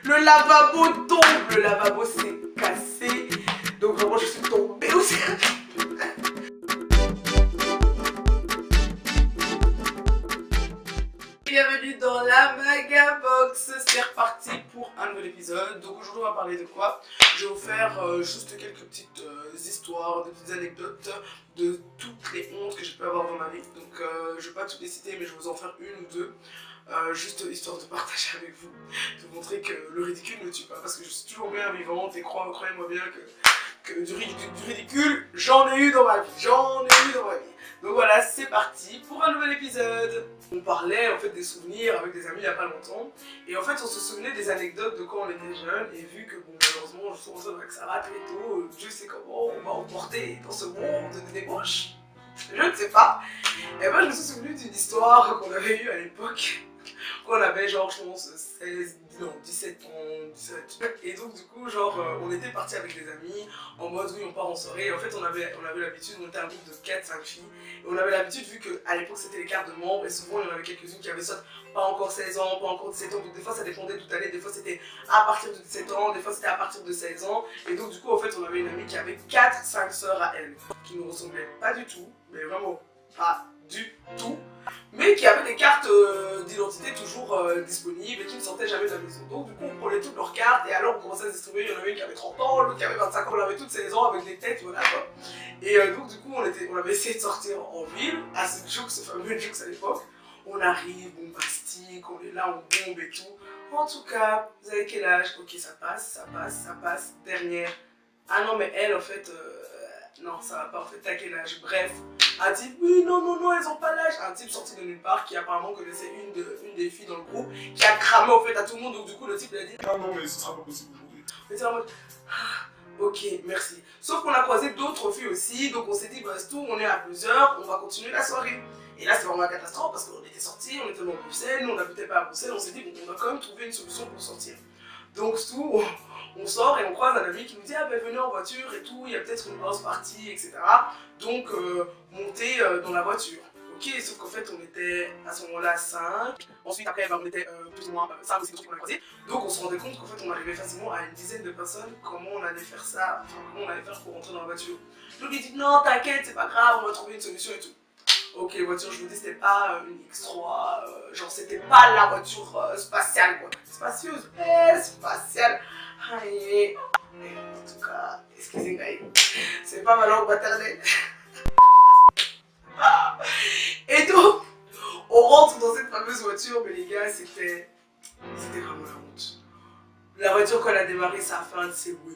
Le lavabo tombe, le lavabo s'est cassé. Donc vraiment je suis tombée aussi. Bienvenue dans la Magabox, c'est reparti pour un nouvel épisode. Donc aujourd'hui on va parler de quoi? Je vais vous faire juste quelques petites histoires, des petites anecdotes de toutes les hontes que je peux avoir dans ma vie. Donc je vais pas toutes les citer mais je vais vous en faire une ou deux. Juste histoire de partager avec vous, de vous montrer que le ridicule ne tue pas, parce que je suis toujours bien vivante et croyez-moi bien que du ridicule, j'en ai eu dans ma vie, Donc voilà, c'est parti pour un nouvel épisode. On parlait en fait des souvenirs avec des amis il n'y a pas longtemps, et en fait on se souvenait des anecdotes de quand on était jeune, et vu que bon malheureusement je suis avec ça va très tôt, Dieu sait comment on va emporter dans ce monde de débauche, je ne sais pas. Et moi je me suis souvenu d'une histoire qu'on avait eue à l'époque. Quand on avait genre je pense 17 ans, 17. Et donc du coup genre on était partis avec des amis en mode oui on part en soirée. Et en fait on avait l'habitude, on était un groupe de 4-5 filles. Et on avait l'habitude vu qu'à l'époque c'était les cartes de membres et souvent il y en avait quelques-unes qui avaient soit pas encore 16 ans, pas encore 17 ans. Donc des fois ça dépendait d'où t'allais, des fois c'était à partir de 17 ans, des fois c'était à partir de 16 ans. Et donc du coup en fait on avait une amie qui avait 4-5 sœurs à elle qui nous ressemblaient pas du tout, mais vraiment pas du tout, mais qui avaient des cartes d'identité toujours disponibles et qui ne sortaient jamais de la maison. Donc du coup on prenait toutes leurs cartes et alors on commençait à se distribuer. Il y en avait une qui avait 30 ans, l'autre qui avait 25 ans, on avait toutes 16 ans avec des têtes, voilà quoi. Et donc du coup on avait essayé de sortir en ville, à ce Jux, ce fameux Jux à l'époque. On arrive, on mastique, on est là, on bombe et tout. En tout cas, vous avez quel âge? Ok, ça passe, dernière. Ah non mais elle en fait, non ça va pas en fait, t'as quel âge? Bref. Un type, oui, non, elles ont pas l'âge. Un type sorti de nulle part qui apparemment connaissait une des filles dans le groupe, qui a cramé en fait à tout le monde. Donc du coup, le type lui a dit, non, mais ce sera pas possible aujourd'hui. On était en mode, ah, ok, merci. Sauf qu'on a croisé d'autres filles aussi, donc on s'est dit, bah c'est tout, on est à plusieurs, on va continuer la soirée. Et là, c'est vraiment la catastrophe parce qu'on était sortis, on était dans Bruxelles, nous on n'habitait pas à Bruxelles, on s'est dit, bon, on va quand même trouver une solution pour sortir. Donc tout, on sort et on croise un ami qui nous dit ah ben venez en voiture et tout, il y a peut-être une house party, etc. Donc montez dans la voiture. Ok, sauf qu'en fait on était à ce moment-là 5. Ensuite après on était plus ou moins 5 ou 6 personnes qu'on a croisées. Donc on se rendait compte qu'en fait on arrivait facilement à une dizaine de personnes. Comment on allait faire ça, enfin comment on allait faire pour rentrer dans la voiture. Donc il dit non t'inquiète c'est pas grave, on va trouver une solution et tout. Ok, voiture, je vous dis, c'était pas une X3, genre c'était pas la voiture spatiale quoi. Spacieuse, spatiale. Aïe, en tout cas, excusez-moi, c'est pas ma langue maternelle. Et donc, on rentre dans cette fameuse voiture, mais les gars, c'était vraiment la honte. La voiture, quand elle a démarré, ça a fait un de ces bruits.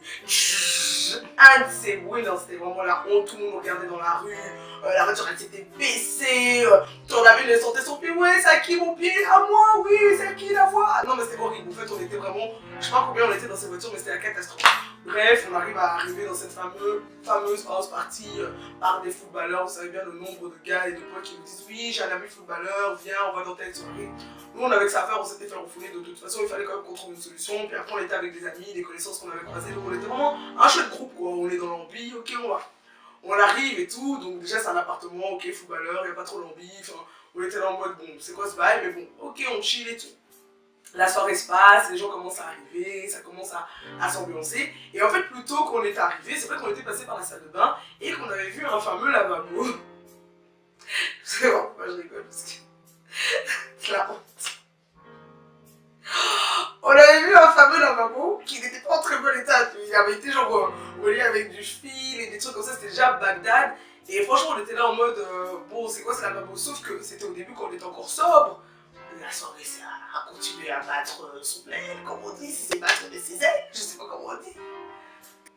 Un de ces bruits, non, c'était vraiment la honte. Tout le monde regardait dans la rue. La voiture, elle s'était baissée. On avait le sentait son pied. Ouais, c'est à qui mon pied? À moi, oui, c'est à qui la voix? Non, mais c'était horrible. En fait, on était vraiment. Je sais pas combien on était dans cette voiture, mais c'était la catastrophe. Bref, on arrive à arriver dans cette fameuse house party par des footballeurs. Vous savez bien le nombre de gars et de potes qui nous disent oui, j'ai un ami footballeur, viens, on va dans telle soirée. Nous, on avait que ça à faire, on s'était fait refouler. De toute façon, il fallait quand même qu'on trouve une solution. Puis après, on était avec des amis, des connaissances qu'on avait croisées. Donc, on était vraiment un chouette groupe, quoi. On est dans l'ambi, ok, on va. On arrive et tout. Donc, déjà, c'est un appartement, ok, footballeur, il n'y a pas trop l'ambi. Enfin, on était là en mode, bon, c'est quoi ce bail? Mais bon, ok, on chill et tout. La soirée se passe, les gens commencent à arriver, ça commence à s'ambiancer. Et en fait, plus tôt qu'on est arrivé, c'est vrai qu'on était passé par la salle de bain et qu'on avait vu un fameux lavabo. C'est bon, moi je rigole parce que c'est la honte. On avait vu un fameux lavabo qui n'était pas en très bon état. Il avait été genre relié avec du fil et des trucs comme ça, c'était déjà Bagdad. Et franchement, on était là en mode, bon, c'est quoi ce lavabo? Sauf que c'était au début quand on était encore sobre. La soirée, c'est à continuer à battre son plein, comme on dit, si c'est battre des ses ailes, je sais pas comment on dit.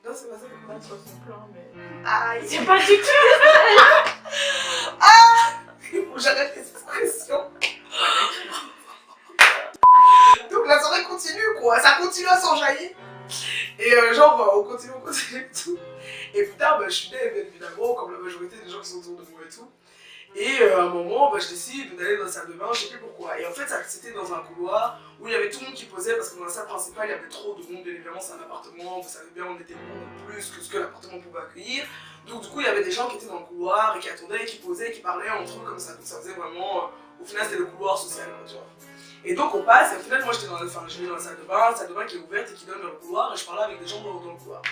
Non, c'est pas ça que battre son plein, mais. Ah, c'est pas du tout. Ah, il faut que j'arrête les expressions. Donc la soirée continue, quoi, ça continue à s'enjailler. Et genre, on continue et tout. Et plus tard, je suis née, bien évidemment, comme la majorité des gens qui sont autour de moi et tout. Et à un moment, je décide d'aller dans la salle de bain, je sais plus pourquoi. Et en fait, c'était dans un couloir où il y avait tout le monde qui posait parce que dans la salle principale, il y avait trop de monde. Bien évidemment, c'est un appartement, vous savez bien, on était beaucoup plus que ce que l'appartement pouvait accueillir. Donc, du coup, il y avait des gens qui étaient dans le couloir et qui attendaient, qui posaient, qui parlaient entre eux comme ça. Donc, ça faisait vraiment. Au final, c'était le couloir social, quoi, tu vois. Et donc on passe, et au final, moi j'étais dans, je vais dans la salle de bain qui est ouverte et qui donne dans le couloir, et je parlais avec des gens dans le couloir.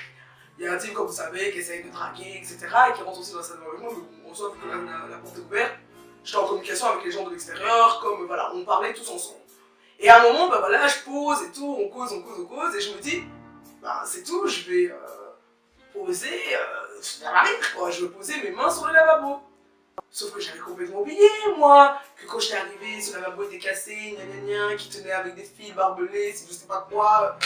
Il y a un type, comme vous savez, qui essaye de traquer, etc., et qui rentre aussi dans la salle de bain avec moi, mais on sait que la porte est ouverte. J'étais en communication avec les gens de l'extérieur, comme voilà, on parlait tous ensemble. Et à un moment, bah voilà, je pose et tout, on cause, et je me dis, bah c'est tout, je vais poser, faire la rire, quoi, je vais poser mes mains sur le lavabo. Sauf que j'avais complètement oublié, moi, que quand j'étais arrivée, ce lavabo était cassé, qui tenait avec des fils barbelés, je sais pas quoi.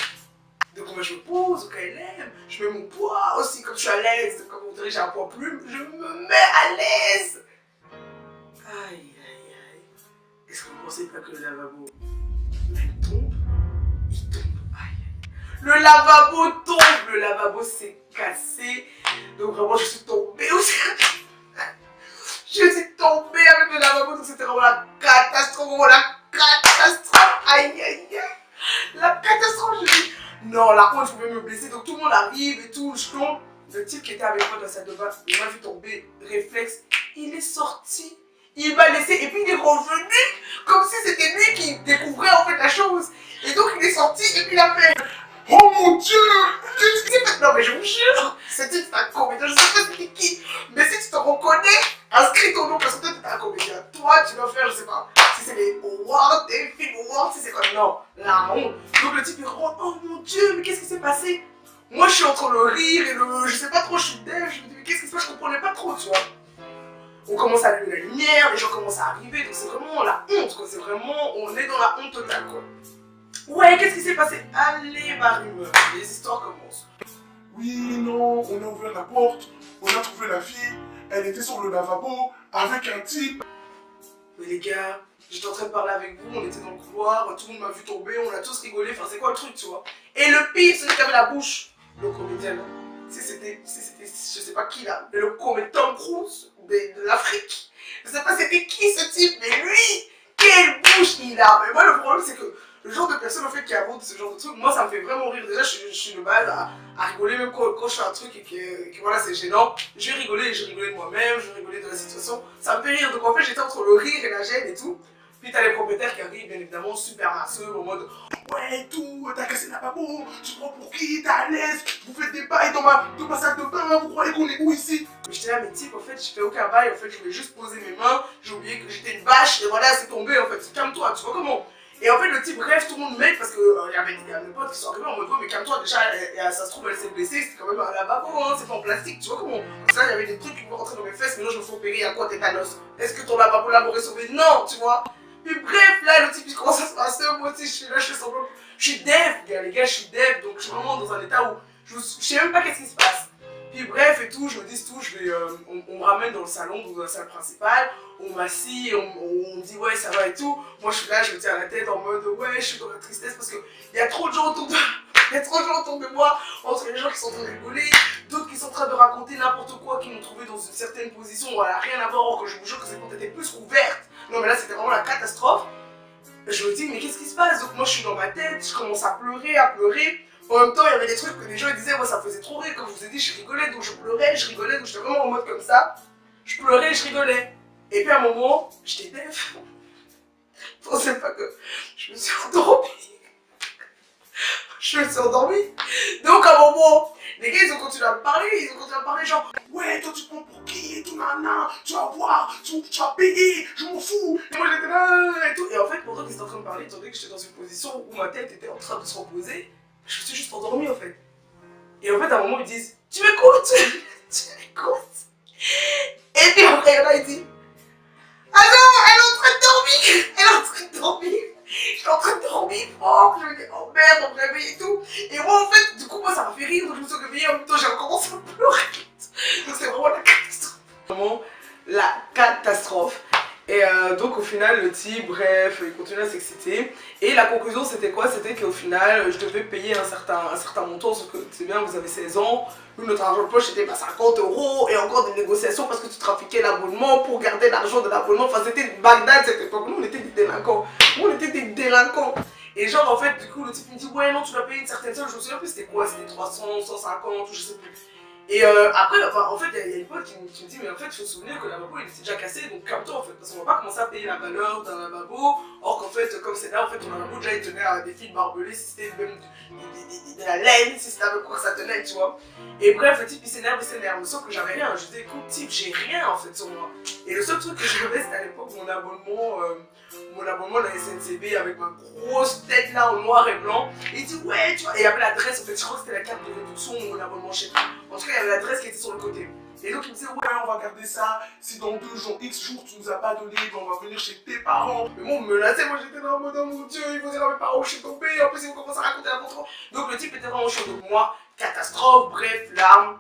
Donc moi je me pose au KLM, je mets mon poids aussi, comme je suis à l'aise, comme on dirait j'ai un poids plume, je me mets à l'aise. Aïe, aïe, aïe. Est-ce que vous pensez pas que le lavabo, même tombe? Il tombe, aïe, aïe. Le lavabo tombe, le lavabo s'est cassé. Donc vraiment je suis tombée aussi. Je suis tombée avec le lavabo, donc c'était vraiment la catastrophe, aïe, aïe, aïe. La catastrophe, je dis. Non, la honte, je pouvais me blesser, donc tout le monde arrive et tout, je tombe. Le type qui était avec moi dans la salle de bain, il m'a vu tomber, réflexe, il est sorti, il m'a laissé, et puis il est revenu, comme si c'était lui qui découvrait en fait la chose. Et donc il est sorti, et puis il a fait, oh mon Dieu! Non mais je vous jure, ce type c'est un comédien, je sais pas c'était qui, mais si tu te reconnais, inscris ton nom, parce que toi t'es un comédien, toi tu dois faire, je sais pas, si c'est les awards, des films awards, si c'est quoi, non, la honte. Donc le type il rentre, oh mon Dieu, mais qu'est-ce qui s'est passé? Moi je suis entre le rire et le, je sais pas trop, je suis dev, je me dis mais qu'est-ce qui se passe, je comprenais pas trop, tu vois. On commence à allumer la lumière, les gens commencent à arriver, donc c'est vraiment la honte, quoi, c'est vraiment, on est dans la honte totale, quoi. Ouais, qu'est-ce qui s'est passé? Allez, ma rumeur, les histoires commencent. Oui, non, on a ouvert la porte, on a trouvé la fille, elle était sur le lavabo avec un type. Mais les gars, j'étais en train de parler avec vous, on était dans le couloir, tout le monde m'a vu tomber, on a tous rigolé, enfin c'est quoi le truc, tu vois. Et le pire, c'est qu'il avait la bouche, le comédien là. Si c'était, je sais pas qui là, mais le comédien Tom Cruise de l'Afrique. Je sais pas c'était qui ce type, mais lui, quelle bouche il a. Mais moi le problème c'est que le genre de personne en fait qui aborde ce genre de truc, moi ça me fait vraiment rire. Déjà je suis de base à rigoler même quand je fais un truc et que voilà c'est gênant. Je vais rigoler de moi-même, je vais rigoler de la situation. Ça me fait rire, donc en fait j'étais entre le rire et la gêne et tout. Puis t'as les propriétaires qui arrivent bien évidemment super masseux en mode ouais tout, t'as cassé la lavabo, tu prends pour qui, t'es à l'aise, vous faites des bails dans ma salle de bain, vous croyez qu'on est où ici? Mais j'étais là mais type en fait je fais aucun bail, en fait je voulais juste poser mes mains, j'ai oublié que j'étais une vache et voilà c'est tombé en fait, calme-toi, tu vois comment? Et en fait, le type, bref, tout le monde m'aide parce qu'il y avait mes potes qui sont arrivés en mode, mais calme-toi, déjà, ça se trouve, elle s'est blessée, c'était quand même un lavabo, hein, c'est pas en plastique, tu vois comment? Comme ça, il y avait des trucs qui vont rentrer dans mes fesses, mais non, je me fais opérer, à quoi tétanos? Est-ce que ton lavabo là m'aurait sauvé? Non, tu vois? Puis bref, là, le type, il commence à se passer, moi aussi, je suis là, je fais semblant. Je suis dev, les gars, je suis dev, donc je suis vraiment dans un état où je sais même pas qu'est-ce qui se passe. Puis bref et tout, je me dis tout, on me ramène dans le salon, dans la salle principale, on m'assit, on me dit ouais ça va et tout. Moi je suis là, je me tiens à la tête en mode ouais je suis dans la tristesse parce qu'il y a trop de gens autour de moi, entre les gens qui sont en train de rigoler, d'autres qui sont en train de raconter n'importe quoi, qui m'ont trouvé dans une certaine position, voilà, rien à voir, or que je vous jure que cette porte était plus qu'ouverte. Non mais là c'était vraiment la catastrophe. Je me dis mais qu'est-ce qui se passe? Donc moi je suis dans ma tête, je commence à pleurer. En même temps, il y avait des trucs que les gens disaient, moi ça faisait trop rire, comme je vous ai dit, je rigolais, donc je pleurais, donc j'étais vraiment en mode comme ça. Je pleurais, je rigolais. Et puis à un moment, j'étais deaf. Je pensais pas que je me suis endormie. Je me suis endormie. Donc à un moment, les gars ils ont continué à me parler, genre ouais toi tu te prends pour qui et tout nana, tu vas voir, tu vas payer, je m'en fous. Et moi j'étais là et tout. Et en fait pendant qu'ils étaient en train de parler, étant donné que j'étais dans une position où ma tête était en train de se reposer, je me suis juste endormie en fait. Et en fait à un moment ils disent tu m'écoutes. Tu m'écoutes. Et puis après il y en a il dit ah non elle est en train de dormir. Je suis en train de dormir fort. Je me dis oh merde on me réveille et tout. Et moi en fait du coup moi ça m'a fait rire, donc je me suis réveillée en même temps j'ai recommencé à pleurer. Donc c'est vraiment la catastrophe. Vraiment la catastrophe. Et donc au final le type, bref, il continue à s'exciter. Et la conclusion c'était quoi? C'était qu'au final je devais payer un certain montant, sauf que c'est bien, vous avez 16 ans. Nous notre argent de poche c'était 50 € et encore des négociations parce que tu trafiquais l'abonnement pour garder l'argent de l'abonnement. Enfin c'était Bagdad cette époque, nous on était des délinquants. Et genre en fait du coup le type me dit ouais non tu dois payer une certaine somme, je me souviens plus c'était quoi, c'était 300, 150 ou je sais plus. Et après, enfin, en fait, il y a une pote qui me dit, mais en fait, il faut se souvenir que le lavabo il était déjà cassé, donc calme-toi en fait, parce qu'on va pas commencer à payer la valeur d'un lavabo, or qu'en fait, comme c'est là, en fait, ton lavabo déjà il tenait à des fils barbelés, si c'était même de la laine, si c'était avec quoi que ça tenait, tu vois. Et bref, le type il s'énerve, sauf que j'avais rien, je dis, écoute, type, j'ai rien en fait sur moi. Et le seul truc que j'avais, c'était à l'époque mon abonnement à la SNCB avec ma grosse tête là en noir et blanc. Et il dit, ouais, tu vois, et il y avait l'adresse, en fait, je crois que c'était la carte de réduction ou mon abonnement chez toi. En tout cas, il y avait l'adresse qui était sur le côté. Et donc il me disait, ouais, on va garder ça. Si dans 2 jours, X jours, tu nous as pas donné, ben, on va venir chez tes parents. Mais moi, on me menaçait, moi j'étais dans le mode, oh mon dieu, il faut dire à mes parents où je suis tombée. En plus, ils vont commencer à raconter la contre. Donc le type était vraiment chaud. Donc moi, catastrophe, bref, larmes.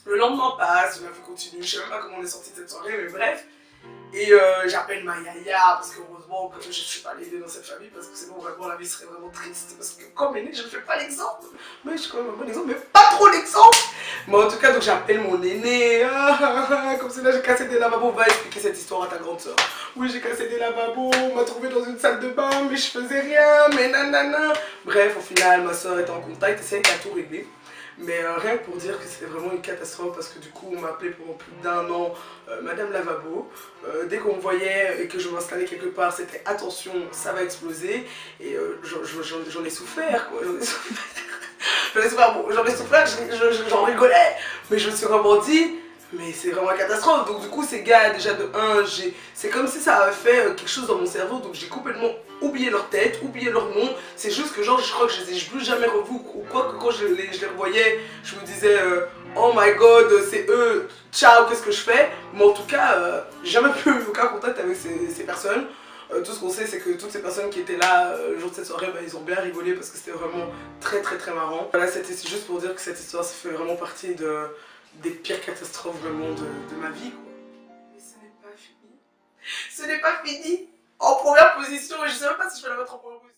Le lendemain passe, la vie continue. Je sais même pas comment on est sorti de cette soirée, mais bref. Et j'appelle ma yaya parce que heureusement que je ne suis pas l'aider dans cette famille parce que sinon vraiment la vie serait vraiment triste parce que comme aîné je ne fais pas l'exemple, mais je suis quand même un bon exemple mais pas trop l'exemple. Mais en tout cas donc j'appelle mon aîné, comme c'est là j'ai cassé des lavabos, va expliquer cette histoire à ta grande soeur. Oui j'ai cassé des lavabos, on m'a trouvé dans une salle de bain mais je faisais rien, mais nanana. Bref au final ma soeur était en contact et c'est elle qui a tout réglé. Mais rien que pour dire que c'était vraiment une catastrophe parce que du coup on m'appelait pendant plus d'1 an Madame Lavabo. Dès qu'on me voyait et que je m'installais quelque part, c'était attention, ça va exploser. Et j'en ai souffert quoi, j'en ai souffert, j'en rigolais. Mais je me suis vraiment dit, mais c'est vraiment une catastrophe. Donc du coup ces gars déjà de 1, c'est comme si ça avait fait quelque chose dans mon cerveau. Donc j'ai complètement oublié leur tête, oublié leur nom. C'est juste que genre je crois que je les ai plus jamais revus ou quoi, que quand je les revoyais, je me disais oh my god c'est eux, ciao qu'est-ce que je fais. Mais en tout cas j'ai jamais pu aucun contact avec ces personnes. Tout ce qu'on sait c'est que toutes ces personnes qui étaient là le jour de cette soirée, bah, ils ont bien rigolé parce que c'était vraiment très marrant. Voilà, c'était juste pour dire que cette histoire ça fait vraiment partie des pires catastrophes vraiment de ma vie quoi. Mais ce n'est pas fini. Ce n'est pas fini. En première position, et je sais même pas si je vais la mettre en première position.